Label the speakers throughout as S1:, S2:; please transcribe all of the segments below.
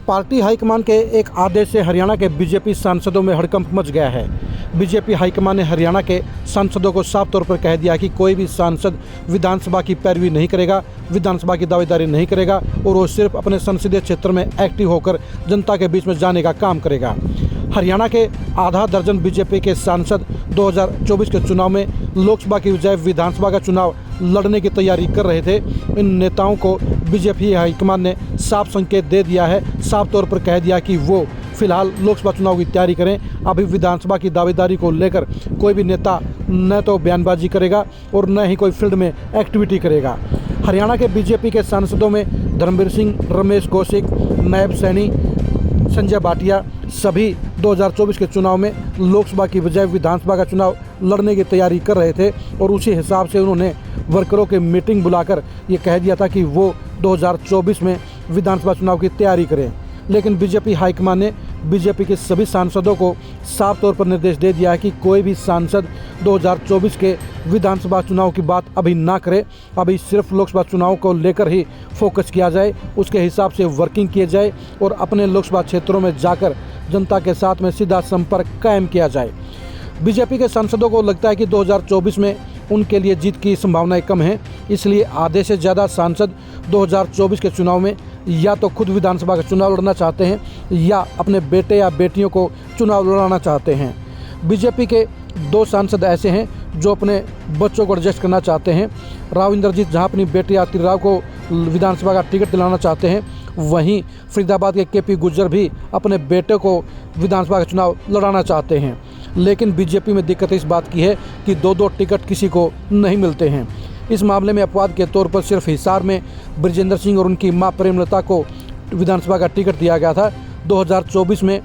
S1: Party high command के एक आदेश से हरियाणा के बीजेपी सांसदों में हड़कंप मच गया है। बीजेपी हाईकमान ने हरियाणा के सांसदों को साफ तौर पर कह दिया कि कोई भी सांसद विधानसभा की पैरवी नहीं करेगा, विधानसभा की दावेदारी नहीं करेगा और वो सिर्फ अपने संसदीय क्षेत्र में एक्टिव होकर जनता के बीच में जाने का काम करेगा। हरियाणा के आधा दर्जन बीजेपी के सांसद 2024 के चुनाव में लोकसभा की बजाय विधानसभा का चुनाव लड़ने की तैयारी कर रहे थे। इन नेताओं को बीजेपी हाईकमान ने साफ संकेत दे दिया है, साफ तौर पर कह दिया कि वो फिलहाल लोकसभा चुनाव की तैयारी करें। अभी विधानसभा की दावेदारी को लेकर कोई भी नेता न तो बयानबाजी करेगा और न ही कोई फील्ड में एक्टिविटी करेगा। हरियाणा के बीजेपी के सांसदों में धर्मवीर सिंह, रमेश कौशिक, नायब सैनी, संजय भाटिया सभी 2024 के चुनाव में लोकसभा की बजाय विधानसभा का चुनाव लड़ने की तैयारी कर रहे थे और उसी हिसाब से उन्होंने वर्करों की मीटिंग बुलाकर ये कह दिया था कि वो 2024 में विधानसभा चुनाव की तैयारी करें। लेकिन बीजेपी हाईकमान ने बीजेपी के सभी सांसदों को साफ तौर पर निर्देश दे दिया है कि कोई भी सांसद 2024 के विधानसभा चुनाव की बात अभी ना करे। अभी सिर्फ लोकसभा चुनाव को लेकर ही फोकस किया जाए, उसके हिसाब से वर्किंग किए जाए और अपने लोकसभा क्षेत्रों में जाकर जनता के साथ में सीधा संपर्क कायम किया जाए। बीजेपी के सांसदों को लगता है कि 2024 में उनके लिए जीत की संभावनाएं कम हैं, इसलिए आधे से ज़्यादा सांसद 2024 के चुनाव में या तो खुद विधानसभा का चुनाव लड़ना चाहते हैं या अपने बेटे या बेटियों को चुनाव लड़ाना चाहते हैं। बीजेपी के 2 सांसद ऐसे हैं जो अपने बच्चों को एडजस्ट करना चाहते हैं। राव इंद्रजीत जहां अपनी बेटी आरती राव को विधानसभा का टिकट दिलाना चाहते हैं, वहीं फरीदाबाद के केपी गुर्जर भी अपने बेटे को विधानसभा का चुनाव लड़ाना चाहते हैं। लेकिन बीजेपी में दिक्कत इस बात की है कि 2-2 टिकट किसी को नहीं मिलते हैं। इस मामले में अपवाद के तौर पर सिर्फ हिसार में ब्रजेंद्र सिंह और उनकी मां प्रेमलता को विधानसभा का टिकट दिया गया था। 2024 में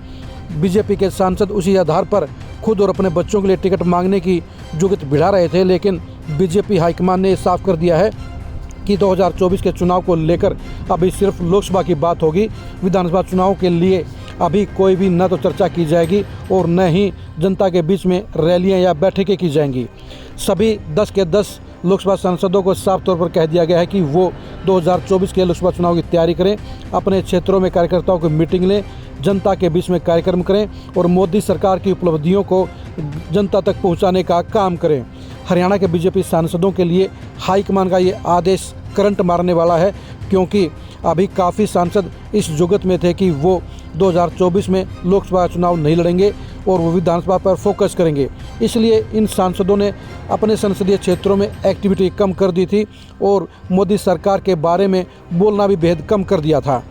S1: बीजेपी के सांसद उसी आधार पर खुद और अपने बच्चों के लिए टिकट मांगने की जुगत बढ़ा रहे थे। लेकिन बीजेपी हाईकमान ने साफ कर दिया है कि 2024 के चुनाव को लेकर अभी सिर्फ लोकसभा की बात होगी। विधानसभा चुनाव के लिए अभी कोई भी न तो चर्चा की जाएगी और न ही जनता के बीच में रैलियां या बैठकें की जाएंगी। सभी 10 के 10 लोकसभा सांसदों को साफ तौर पर कह दिया गया है कि वो 2024 के लोकसभा चुनाव की तैयारी करें, अपने क्षेत्रों में कार्यकर्ताओं की मीटिंग लें, जनता के बीच में कार्यक्रम करें और मोदी सरकार की उपलब्धियों को जनता तक पहुंचाने का काम करें। हरियाणा के बीजेपी सांसदों के लिए हाईकमान का ये आदेश करंट मारने वाला है, क्योंकि अभी काफ़ी सांसद इस जुगत में थे कि वो 2024 में लोकसभा चुनाव नहीं लड़ेंगे और वो विधानसभा पर फोकस करेंगे। इसलिए इन सांसदों ने अपने संसदीय क्षेत्रों में एक्टिविटी कम कर दी थी और मोदी सरकार के बारे में बोलना भी बेहद कम कर दिया था।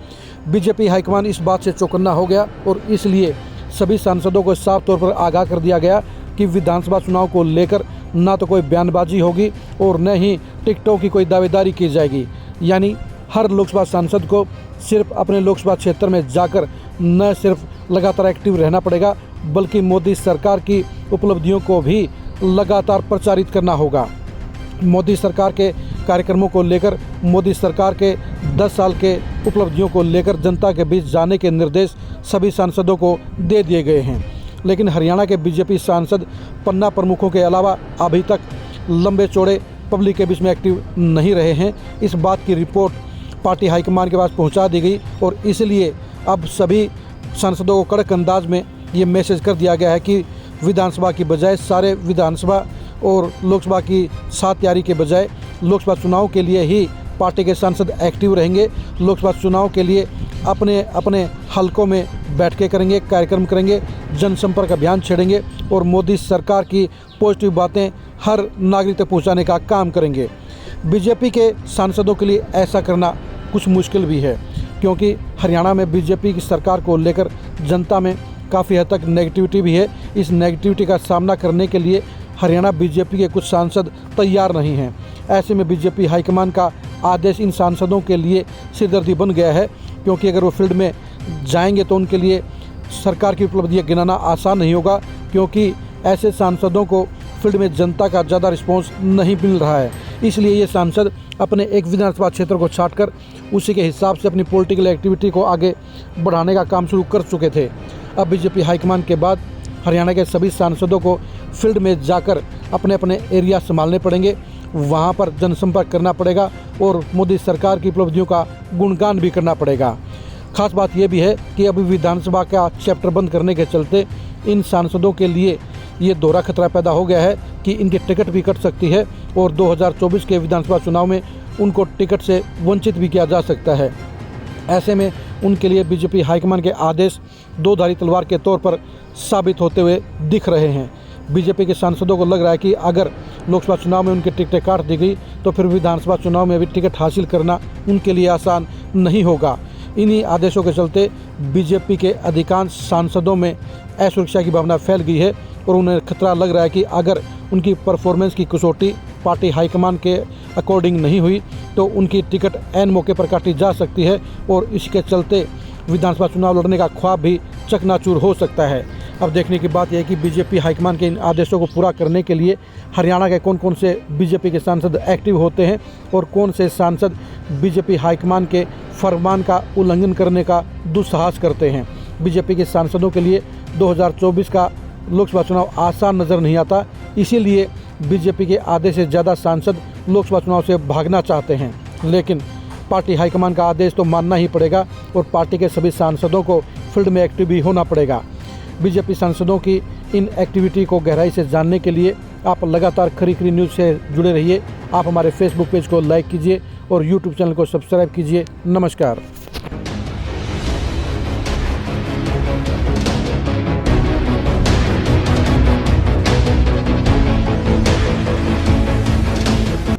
S1: बीजेपी हाईकमान इस बात से चौकन्ना हो गया और इसलिए सभी सांसदों को साफ तौर पर आगाह कर दिया गया कि विधानसभा चुनाव को लेकर ना तो कोई बयानबाजी होगी और न ही टिकटों की कोई दावेदारी की जाएगी। यानी हर लोकसभा सांसद को सिर्फ अपने लोकसभा क्षेत्र में जाकर न सिर्फ लगातार एक्टिव रहना पड़ेगा, बल्कि मोदी सरकार की उपलब्धियों को भी लगातार प्रचारित करना होगा। मोदी सरकार के कार्यक्रमों को लेकर, मोदी सरकार के 10 साल के उपलब्धियों को लेकर जनता के बीच जाने के निर्देश सभी सांसदों को दे दिए गए हैं। लेकिन हरियाणा के बीजेपी सांसद पन्ना प्रमुखों के अलावा अभी तक लंबे चौड़े पब्लिक के बीच में एक्टिव नहीं रहे हैं। इस बात की रिपोर्ट पार्टी हाईकमान के पास पहुंचा दी गई और इसलिए अब सभी सांसदों को कड़क अंदाज में ये मैसेज कर दिया गया है कि विधानसभा की बजाय सारे विधानसभा और लोकसभा की साथ तैयारी के बजाय लोकसभा चुनाव के लिए ही पार्टी के सांसद एक्टिव रहेंगे। लोकसभा चुनाव के लिए अपने अपने हलकों में बैठकें करेंगे, कार्यक्रम करेंगे, जनसंपर्क अभियान छेड़ेंगे और मोदी सरकार की पॉजिटिव बातें हर नागरिक तक पहुँचाने का काम करेंगे। बीजेपी के सांसदों के लिए ऐसा करना कुछ मुश्किल भी है, क्योंकि हरियाणा में बीजेपी की सरकार को लेकर जनता में काफ़ी हद तक नेगेटिविटी भी है। इस नेगेटिविटी का सामना करने के लिए हरियाणा बीजेपी के कुछ सांसद तैयार नहीं हैं। ऐसे में बीजेपी हाईकमान का आदेश इन सांसदों के लिए सिरदर्दी बन गया है, क्योंकि अगर वो फील्ड में जाएंगे तो उनके लिए सरकार की उपलब्धियां गिनाना आसान नहीं होगा, क्योंकि ऐसे सांसदों को फील्ड में जनता का ज़्यादा रिस्पॉन्स नहीं मिल रहा है। इसलिए ये सांसद अपने एक विधानसभा क्षेत्र को छांटकर उसी के हिसाब से अपनी पॉलिटिकल एक्टिविटी को आगे बढ़ाने का काम शुरू कर चुके थे। अब बीजेपी हाईकमान के बाद हरियाणा के सभी सांसदों को फील्ड में जाकर अपने अपने एरिया संभालने पड़ेंगे, वहाँ पर जनसंपर्क करना पड़ेगा और मोदी सरकार की उपलब्धियों का गुणगान भी करना पड़ेगा। खास बात यह भी है कि अभी विधानसभा का चैप्टर बंद करने के चलते इन सांसदों के लिए ये दोहरा खतरा पैदा हो गया है कि इनकी टिकट भी कट सकती है और 2024 के विधानसभा चुनाव में उनको टिकट से वंचित भी किया जा सकता है। ऐसे में उनके लिए बीजेपी हाईकमान के आदेश दो धारी तलवार के तौर पर साबित होते हुए दिख रहे हैं। बीजेपी के सांसदों को लग रहा है कि अगर लोकसभा चुनाव में उनकी टिकटें काट दी गई तो फिर विधानसभा चुनाव में भी टिकट हासिल करना उनके लिए आसान नहीं होगा। इन्हीं आदेशों के चलते बीजेपी के अधिकांश सांसदों में असुरक्षा की भावना फैल गई है और उन्हें खतरा लग रहा है कि अगर उनकी परफॉर्मेंस की कसौटी पार्टी हाईकमान के अकॉर्डिंग नहीं हुई तो उनकी टिकट ऐन मौके पर काटी जा सकती है और इसके चलते विधानसभा चुनाव लड़ने का ख्वाब भी चकनाचूर हो सकता है। अब देखने की बात यह है कि बीजेपी हाईकमान के इन आदेशों को पूरा करने के लिए हरियाणा के कौन कौन से बीजेपी के सांसद एक्टिव होते हैं और कौन से सांसद बीजेपी हाईकमान के फरमान का उल्लंघन करने का दुस्साहस करते हैं। बीजेपी के सांसदों के लिए 2024 का लोकसभा चुनाव आसान नज़र नहीं आता, इसीलिए बीजेपी के आधे से ज़्यादा सांसद लोकसभा चुनाव से भागना चाहते हैं। लेकिन पार्टी हाईकमान का आदेश तो मानना ही पड़ेगा और पार्टी के सभी सांसदों को फील्ड में एक्टिव भी होना पड़ेगा। बीजेपी सांसदों की इन एक्टिविटी को गहराई से जानने के लिए आप लगातार खरी खरी न्यूज़ से जुड़े रहिए। आप हमारे फेसबुक पेज को लाइक कीजिए और यूट्यूब चैनल को सब्सक्राइब कीजिए। नमस्कार।